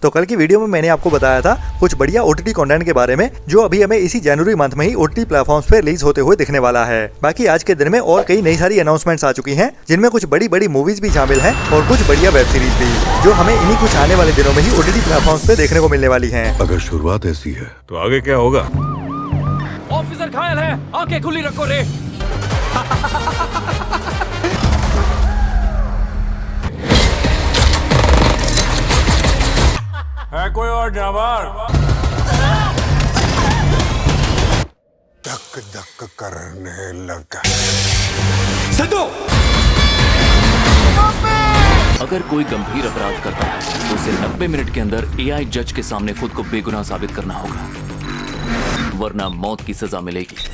तो कल की वीडियो में मैंने आपको बताया था कुछ बढ़िया OTT कंटेंट के बारे में जो अभी हमें इसी जनवरी मंथ में ही OTT प्लेटफॉर्म्स पे रिलीज होते हुए दिखने वाला है। बाकी आज के दिन में और कई नई सारी अनाउंसमेंट्स आ चुकी हैं, जिनमें कुछ बड़ी बड़ी मूवीज भी शामिल हैं और कुछ बढ़िया वेब सीरीज भी, जो हमें इन्हीं कुछ आने वाले दिनों में ही OTT प्लेटफॉर्म्स पे देखने को मिलने वाली हैं। अगर शुरुआत ऐसी है तो आगे क्या होगा? ऑफिसर घायल है, आंखें खुली रखो रे। है कोई और जानवर? धक धक करने लगा। सिद्धू! अगर कोई गंभीर अपराध करता है तो उसे 90 मिनट के अंदर AI जज के सामने खुद को बेगुनाह साबित करना होगा, वरना मौत की सजा मिलेगी।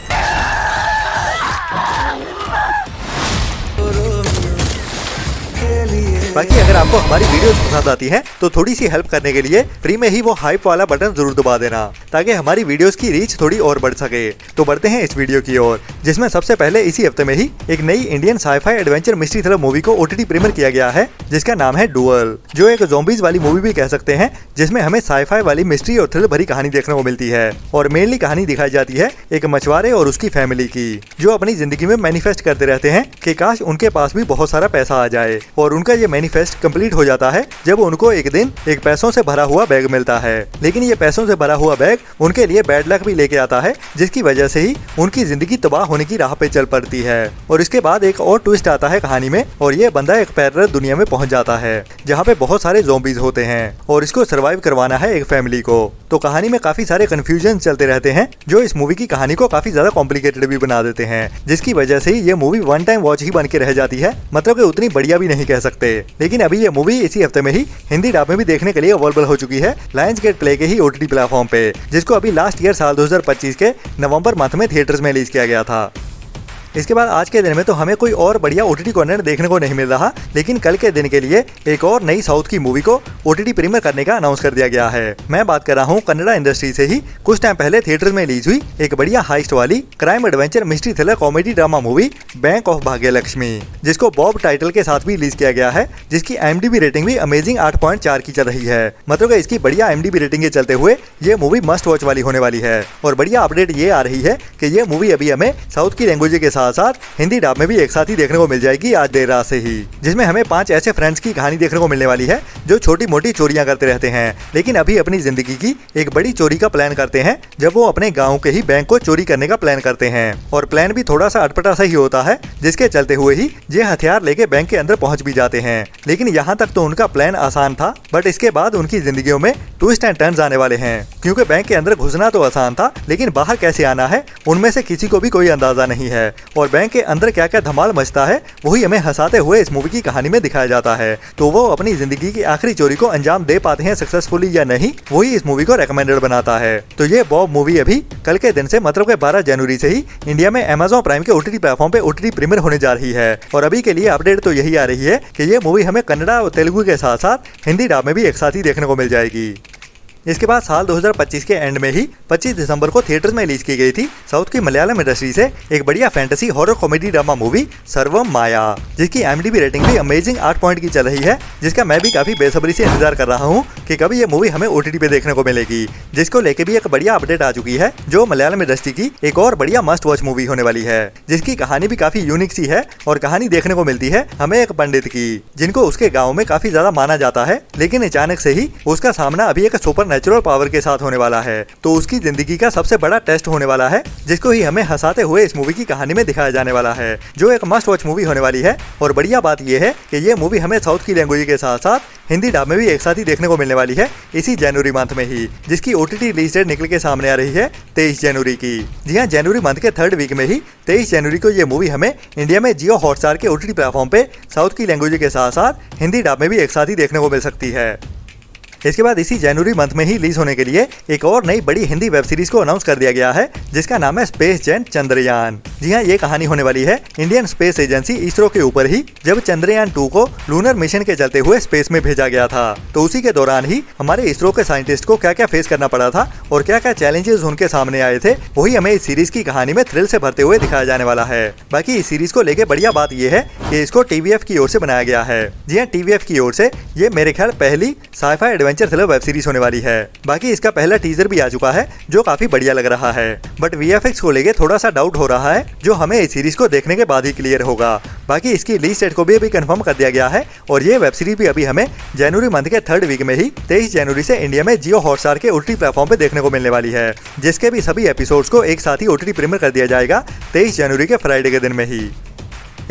बाकी अगर आपको हमारी वीडियोस पसंद आती हैं तो थोड़ी सी हेल्प करने के लिए फ्री में ही वो हाइप वाला बटन जरूर दबा देना, ताकि हमारी वीडियोस की रीच थोड़ी और बढ़ सके। तो बढ़ते हैं इस वीडियो की ओर, जिसमें सबसे पहले इसी हफ्ते में ही एक नई Indian sci-fi adventure mystery thriller movie को OTT प्रीमियर किया गया है, जिसका नाम है डुअल, जो एक ज़ॉम्बीज वाली मूवी भी कह सकते हैं, जिसमें हमें साईफाई वाली मिस्ट्री और थ्रिल भरी कहानी देखने को मिलती है। और मेनली कहानी दिखाई जाती है एक मछुआरे और उसकी फैमिली की, जो अपनी जिंदगी में मैनिफेस्ट करते रहते हैं कि काश उनके पास भी बहुत सारा पैसा आ जाए, और उनका ये मैनिफेस्ट कंप्लीट हो जाता है जब उनको एक दिन एक पैसों से भरा हुआ बैग मिलता है। लेकिन ये पैसों से भरा हुआ बैग उनके लिए बैड लक भी लेके आता है, जिसकी वजह से ही उनकी जिंदगी तबाह होने की राह पे चल पड़ती है। और इसके बाद एक और ट्विस्ट आता है कहानी में, और ये बंदा एक पैरेलल दुनिया में पहुंच जाता है जहाँ पे बहुत सारे ज़ॉम्बीज होते हैं और इसको सर्वाइव करवाना है एक फैमिली को। तो कहानी में काफी सारे कंफ्यूजन चलते रहते हैं, जो इस मूवी की कहानी को काफी ज्यादा कॉम्प्लिकेटेड भी बना देते हैं, जिसकी वजह से ये मूवी वन टाइम वॉच ही बन के रह जाती है। मतलब कि उतनी बढ़िया भी नहीं कह सकते। लेकिन अभी ये मूवी इसी हफ्ते में ही हिंदी डब में भी देखने के लिए अवेलेबल हो चुकी है लायंस गेट प्ले के ही OTT प्लेटफॉर्म पे, जिसको अभी लास्ट ईयर साल 2025 के नवंबर मंथ में थिएटर्स में रिलीज किया गया था। इसके बाद आज के दिन में तो हमें कोई और बढ़िया OTT कंटेंट देखने को नहीं मिल रहा, लेकिन कल के दिन के लिए एक और नई साउथ की मूवी को OTT प्रीमियर करने का अनाउंस कर दिया गया है। मैं बात कर रहा हूँ कन्नड़ा इंडस्ट्री से ही कुछ टाइम पहले थिएटर्स में रिलीज हुई एक बढ़िया हाइस्ट वाली crime adventure mystery thriller comedy drama movie bank of Bhagyalakshmi, जिसको बॉब टाइटल के साथ भी रिलीज किया गया है, जिसकी IMDb रेटिंग भी अमेजिंग 8.4 की चल रही है। मतलब कि इसकी बढ़िया IMDb रेटिंग के चलते हुए ये मूवी मस्ट वॉच वाली होने वाली है। और बढ़िया अपडेट ये आ रही है कि ये मूवी अभी हमें साउथ की लैंग्वेज के साथ साथ हिंदी डब में भी एक साथ ही देखने को मिल जाएगी आज देर रात से ही, जिसमें हमें 5 ऐसे फ्रेंड्स की कहानी देखने को मिलने वाली है जो छोटी मोटी चोरियां करते रहते हैं, लेकिन अभी अपनी जिंदगी की एक बड़ी चोरी का प्लान करते हैं जब वो अपने गाँव के ही बैंक को चोरी करने का प्लान करते हैं। और प्लान भी थोड़ा सा अटपटा सा ही होता है, जिसके चलते हुए ही ये हथियार लेके बैंक के अंदर पहुंच भी जाते हैं। लेकिन यहाँ तक तो उनका प्लान आसान था, बट इसके बाद उनकी जिंदगियों में ट्विस्ट एंड टर्न्स आने वाले हैं, क्योंकि बैंक के अंदर घुसना तो आसान था, लेकिन बाहर कैसे आना है उनमें से किसी को भी कोई अंदाजा नहीं है। और बैंक के अंदर क्या क्या धमाल मचता है वही हमें हंसाते हुए इस मूवी की कहानी में दिखाया जाता है। तो वो अपनी जिंदगी की आखिरी चोरी को अंजाम दे पाते हैं सक्सेसफुली या नहीं, वही इस मूवी को रेकमेंडेड बनाता है। तो ये बॉब मूवी अभी कल के दिन से मतलब के 12 जनवरी से ही इंडिया में Amazon प्राइम के OTT प्लेटफॉर्म पे OTT प्रीमियर होने जा रही है। और अभी के लिए अपडेट तो यही आ रही है कि ये मूवी हमें कन्नड़ा और तेलुगु के साथ साथ हिंदी डब में भी एक साथ ही देखने को मिल जाएगी। इसके बाद साल 2025 के एंड में ही 25 दिसंबर को थिएटर्स में रिलीज की गई थी साउथ की मलयालम इंडस्ट्री से एक बढ़िया fantasy horror comedy drama movie सर्वम माया, जिसकी IMDb रेटिंग भी अमेजिंग 8 पॉइंट की चल रही है, जिसका मैं भी काफी बेसब्री से इंतजार कर रहा हूँ कि कभी ये मूवी हमें OTT पे देखने को मिलेगी, जिसको लेके भी एक बढ़िया अपडेट आ चुकी है, जो मलयालम इंडस्ट्री की एक और बढ़िया मस्ट वॉच मूवी होने वाली है, जिसकी कहानी भी काफी यूनिक सी है। और कहानी देखने को मिलती है हमें एक पंडित की, जिनको उसके गाँव में काफी ज्यादा माना जाता है, लेकिन अचानक से ही उसका सामना अभी एक सुपर नेचुरल पावर के साथ होने वाला है। तो उसकी जिंदगी का सबसे बड़ा टेस्ट होने वाला है, जिसको ही हमें हंसाते हुए इस मूवी की कहानी में दिखाया जाने वाला है, जो एक मस्ट वॉच मूवी होने वाली है। और बढ़िया बात यह है कि ये मूवी हमें साउथ की लैंग्वेज के साथ साथ हिंदी डब में भी एक साथ ही देखने को मिलने वाली है इसी जनवरी मंथ में ही, जिसकी OTT रिलीज डेट निकल के सामने आ रही है 23 जनवरी की। जी हाँ, जनवरी मंथ के 3rd वीक में ही 23 जनवरी को ये मूवी हमें इंडिया में जियो हॉटस्टार के OTT प्लेटफॉर्म पे साउथ की लैंग्वेज के साथ साथ हिंदी डब में भी एक साथ ही देखने को मिल सकती है। इसके बाद इसी जनवरी मंथ में ही रिलीज होने के लिए एक और नई बड़ी हिंदी वेब सीरीज को अनाउंस कर दिया गया है, जिसका नाम है स्पेस जेट चंद्रयान। जी हाँ, ये कहानी होने वाली है इंडियन स्पेस एजेंसी इसरो के ऊपर ही, जब चंद्रयान 2 को लूनर मिशन के चलते हुए स्पेस में भेजा गया था। तो उसी के दौरान ही हमारे इसरो के साइंटिस्ट को क्या क्या फेस करना पड़ा था और क्या क्या चैलेंजेस उनके सामने आए थे, वही हमें इस सीरीज की कहानी में थ्रिल से भरते हुए दिखाया जाने वाला है। बाकी इस सीरीज को लेके बढ़िया बात यह है कि इसको TVF की ओर से बनाया गया है। जी हाँ, TVF की ओर से ये मेरे ख्याल पहली sci-fi adventure thriller web series होने वाली है। बाकी इसका पहला टीजर भी आ चुका है जो काफी बढ़िया लग रहा है, बट VFX को लेके थोड़ा सा डाउट हो रहा है जो हमें इस सीरीज को देखने के बाद ही क्लियर होगा। बाकी इसकी रिलीज डेट को भी अभी कंफर्म कर दिया गया है और ये वेब सीरीज भी अभी हमें जनवरी मंथ के 3rd वीक में ही 23 जनवरी से इंडिया में जियो हॉटस्टार के OTT प्लेटफॉर्म पे देखने को मिलने वाली है, जिसके भी सभी एपिसोड्स को एक साथ ही OTT प्रीमियर कर दिया जाएगा 23 जनवरी के फ्राइडे के दिन में ही।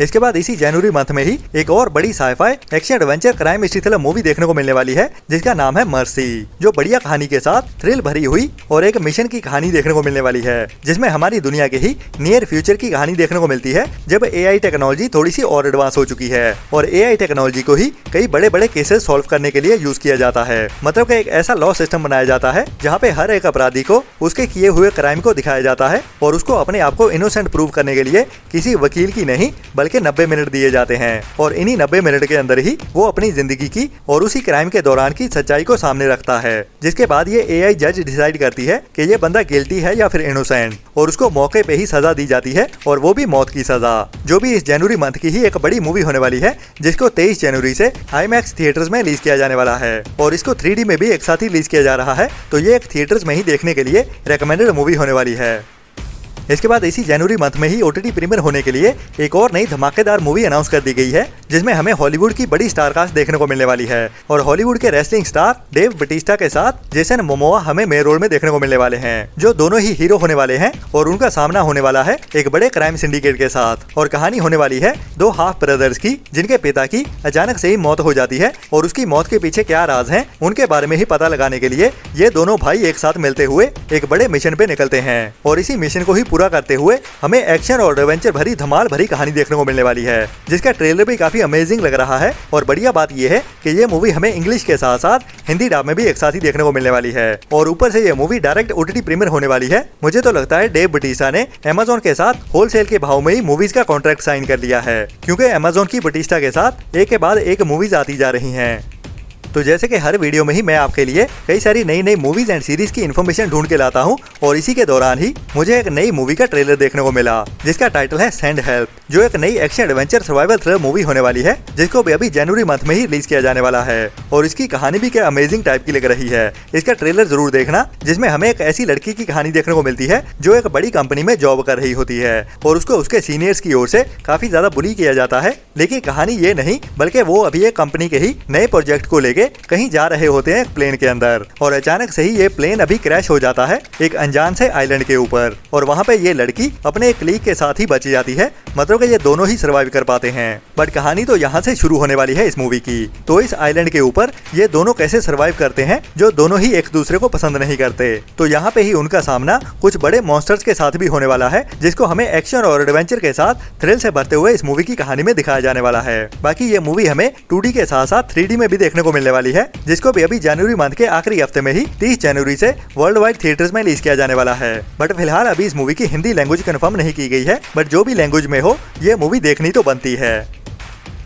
इसके बाद इसी जनवरी मंथ में ही एक और बड़ी sci-fi action adventure crime mystery thriller movie देखने को मिलने वाली है जिसका नाम है मर्सी, जो बढ़िया कहानी के साथ थ्रिल भरी हुई और एक मिशन की कहानी देखने को मिलने वाली है, जिसमें हमारी दुनिया के ही नियर फ्यूचर की कहानी देखने को मिलती है जब AI टेक्नोलॉजी थोड़ी सी और एडवांस हो चुकी है और AI टेक्नोलॉजी को ही कई बड़े बड़े केसेस सॉल्व करने के लिए यूज किया जाता है। मतलब कि एक ऐसा लॉ सिस्टम बनाया जाता है जहाँ पे हर एक अपराधी को उसके किए हुए क्राइम को दिखाया जाता है और उसको अपने आप को इनोसेंट प्रूव करने के लिए किसी वकील की नहीं बल्कि 90 मिनट दिए जाते हैं और इन्हीं 90 मिनट के अंदर ही वो अपनी जिंदगी की और उसी क्राइम के दौरान की सच्चाई को सामने रखता है, जिसके बाद ये AI जज डिसाइड करती है कि ये बंदा गिल्टी है या फिर इनोसेंट और उसको मौके पे ही सजा दी जाती है और वो भी मौत की सजा, जो भी इस जनवरी मंथ की ही एक बड़ी मूवी होने वाली है जिसको 23 जनवरी से IMAX थिएटर्स में रिलीज किया जाने वाला है और इसको 3D में भी एक साथ ही रिलीज किया जा रहा है, तो ये एक थिएटर्स में ही देखने के लिए रेकमेंडेड मूवी होने वाली है। इसके बाद इसी जनवरी मंथ में ही OTT प्रीमियर होने के लिए एक और नई धमाकेदार मूवी अनाउंस कर दी गई है जिसमें हमें हॉलीवुड की बड़ी स्टार कास्ट देखने को मिलने वाली है और हॉलीवुड के रेसलिंग स्टार डेव बटिस्टा के साथ जेसन मोमोआ हमें मेन रोल में देखने को मिलने वाले हैं, जो दोनों ही हीरो होने वाले हैं और उनका सामना होने वाला है एक बड़े क्राइम सिंडिकेट के साथ और कहानी होने वाली है दो हाफ ब्रदर्स की जिनके पिता की अचानक से ही मौत हो जाती है और उसकी मौत के पीछे क्या राज है उनके बारे में ही पता लगाने के लिए ये दोनों भाई एक साथ मिलते हुए एक बड़े मिशन पे निकलते हैं और इसी मिशन को ही पूरा करते हुए हमें एक्शन और एडवेंचर भरी धमाल भरी कहानी देखने को मिलने वाली है, जिसका ट्रेलर भी काफी अमेजिंग लग रहा है और बढ़िया बात यह है कि ये मूवी हमें इंग्लिश के साथ साथ हिंदी डब में भी एक साथ ही देखने को मिलने वाली है और ऊपर से ये मूवी डायरेक्ट OTT प्रीमियर होने वाली है। मुझे तो लगता है डेव बटिस्टा ने Amazon के साथ होलसेल के भाव में ही मूवीज का कॉन्ट्रैक्ट साइन कर लिया है, क्योंकि Amazon की बटिस्टा के साथ एक के बाद एक मूवीज आती जा रही हैं। तो जैसे कि हर वीडियो में ही मैं आपके लिए कई सारी नई नई मूवीज एंड सीरीज की इन्फॉर्मेशन ढूंढ के लाता हूं और इसी के दौरान ही मुझे एक नई मूवी का ट्रेलर देखने को मिला जिसका टाइटल है सेंड हेल्प, जो एक नई action adventure survival thriller movie होने वाली है जिसको भी अभी जनवरी मंथ में ही रिलीज किया जाने वाला है और इसकी कहानी भी क्या अमेजिंग टाइप की लग रही है। इसका ट्रेलर जरूर देखना, जिसमें हमें एक ऐसी लड़की की कहानी देखने को मिलती है जो एक बड़ी कंपनी में जॉब कर रही होती है और उसको उसके सीनियर्स की ओर से काफी ज्यादा बुली किया जाता है, लेकिन कहानी ये नहीं बल्कि वो अभी एक कंपनी के ही नए प्रोजेक्ट को लेके कहीं जा रहे होते हैं प्लेन के अंदर और अचानक से ही ये प्लेन अभी क्रैश हो जाता है एक अनजान से आइलैंड के ऊपर और वहाँ पे ये लड़की अपने एक कलीग के साथ ही बच जाती है। मतलब कि ये दोनों ही सर्वाइव कर पाते हैं, बट कहानी तो यहाँ से शुरू होने वाली है इस मूवी की। तो इस आइलैंड के ऊपर ये दोनों कैसे सर्वाइव करते हैं जो दोनों ही एक दूसरे को पसंद नहीं करते, तो यहाँ पे ही उनका सामना कुछ बड़े मॉन्स्टर्स के साथ भी होने वाला है जिसको हमें एक्शन और एडवेंचर के साथ थ्रिल से भरते हुए इस मूवी की कहानी में दिखाया जाने वाला है। बाकी ये मूवी हमें 2D के साथ साथ 3D में भी देखने को मिलने वाली है, जिसको भी अभी जनवरी मंथ के आखिरी हफ्ते में ही 30 जनवरी से वर्ल्ड वाइड थिएटर्स में रिलीज किया जाने वाला है। बट फिलहाल अभी इस मूवी की हिंदी लैंग्वेज कंफर्म नहीं की गई है, बट जो भी लैंग्वेज में हो ये मूवी देखनी तो बनती है।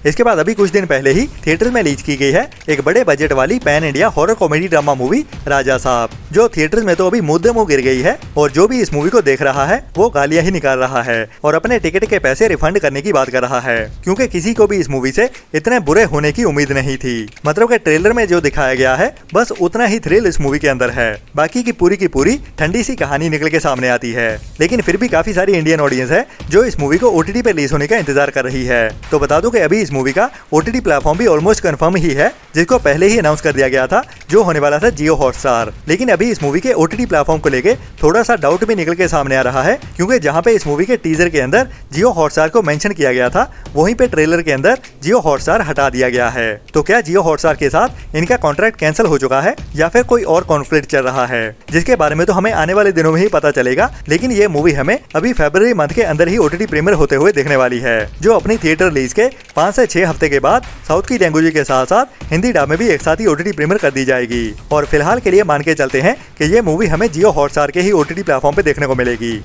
इसके बाद अभी कुछ दिन पहले ही थिएटर में रिलीज की गई है एक बड़े बजट वाली pan India horror comedy drama movie Raja Saab, जो थिएटर में तो अभी मुद्दे मुंह गिर गई है और जो भी इस मूवी को देख रहा है वो गालियां ही निकाल रहा है और अपने टिकट के पैसे रिफंड करने की बात कर रहा है, क्योंकि किसी को भी इस मूवी से इतने बुरे होने की उम्मीद नहीं थी। मतलब कि ट्रेलर में जो दिखाया गया है बस उतना ही थ्रिल इस मूवी के अंदर है, बाकी की पूरी ठंडी सी कहानी निकल के सामने आती है। लेकिन फिर भी काफी सारी इंडियन ऑडियंस है जो इस मूवी को OTT पे रिलीज होने का इंतजार कर रही है। तो बता दूं कि अभी इस मूवी का OTT प्लेटफॉर्म भी ऑलमोस्ट कंफर्म ही है, जिसको पहले ही अनाउंस कर दिया गया था, जो होने वाला था जियो हॉटस्टार। लेकिन अभी इस मूवी के OTT प्लेटफॉर्म को लेके थोड़ा सा डाउट भी निकल के सामने आ रहा है, क्योंकि जहां पे इस मूवी के टीजर के अंदर जियो हॉटस्टार को मेंशन किया गया था वहीं पे ट्रेलर के अंदर जियो हॉटस्टार हटा दिया गया है। तो क्या जियो हॉटस्टार के साथ इनका कॉन्ट्रैक्ट कैंसिल हो चुका है या फिर कोई और कॉन्फ्लिक्ट चल रहा है, जिसके बारे में तो हमें आने वाले दिनों में ही पता चलेगा। लेकिन ये मूवी हमें अभी फरवरी मंथ के अंदर ही OTT प्रीमियर होते हुए देखने वाली है, जो अपनी थिएटर रिलीज के 5 से 6 हफ्ते के बाद साउथ की लैंग्वेज के साथ साथ हिंदी डब में भी एक साथ ही OTT प्रीमियर कर दी जाएगी। और फिलहाल के लिए मान के चलते हैं कि ये मूवी हमें जियो हॉटस्टार के ही OTT प्लेटफॉर्म पे देखने को मिलेगी।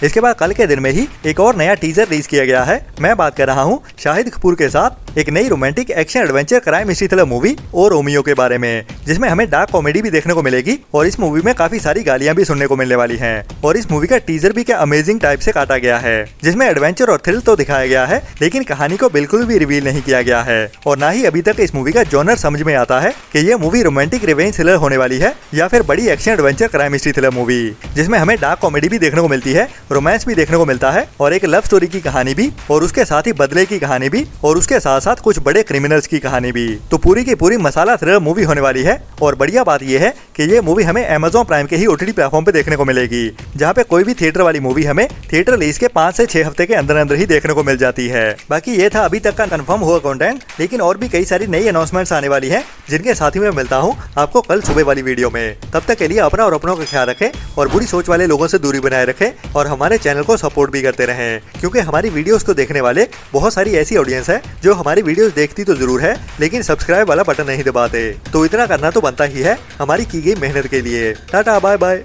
इसके बाद कल के दिन में ही एक और नया टीजर रिलीज किया गया है। मैं बात कर रहा हूँ शाहिद कपूर के साथ एक नई romantic action adventure crime mystery thriller movie और रोमियो के बारे में, जिसमें हमें डार्क कॉमेडी भी देखने को मिलेगी और इस मूवी में काफी सारी गालियां भी सुनने को मिलने वाली हैं। और इस मूवी का टीजर भी क्या अमेजिंग टाइप से काटा गया है, जिसमें एडवेंचर और थ्रिल तो दिखाया गया है लेकिन कहानी को बिल्कुल भी रिवील नहीं किया गया है। और ना ही अभी तक इस मूवी का जॉनर समझ में आता है कि ये मूवी रोमांटिक रिवेंज थ्रिलर होने वाली है या फिर बड़ी action adventure crime mystery thriller movie, जिसमें हमें डार्क कॉमेडी भी देखने को मिलती है, रोमांस भी देखने को मिलता है और एक लव स्टोरी की कहानी भी, और उसके साथ ही बदले की कहानी भी, और उसके साथ साथ कुछ बड़े क्रिमिनल्स की कहानी भी। तो पूरी की पूरी मसाला थ्रिलर मूवी होने वाली है। और बढ़िया बात यह है कि ये मूवी हमें Amazon प्राइम के ही OTT प्लेटफॉर्म पे देखने को मिलेगी, जहाँ पे कोई भी थिएटर वाली मूवी हमें थिएटर रिलीज के 5 से 6 हफ्ते के अंदर अंदर ही देखने को मिल जाती है। बाकी ये था अभी तक का कंफर्म हुआ कंटेंट, लेकिन और भी कई सारी नई अनाउंसमेंट्स आने वाली है, जिनके साथ ही मैं मिलता हूँ आपको कल सुबह वाली वीडियो में। तब तक के लिए अपना और अपनों का ख्याल रखें और बुरी सोच वाले लोगों से दूरी बनाए रखें और हमारे चैनल को सपोर्ट भी करते रहें, क्योंकि हमारी वीडियोस को देखने वाले बहुत सारी ऐसी ऑडियंस है जो हमारी वीडियोस देखती तो जरूर है लेकिन सब्सक्राइब वाला बटन नहीं दबाते। तो इतना करना तो बनता ही है हमारी की गई मेहनत के लिए। Ta-ta bye bye.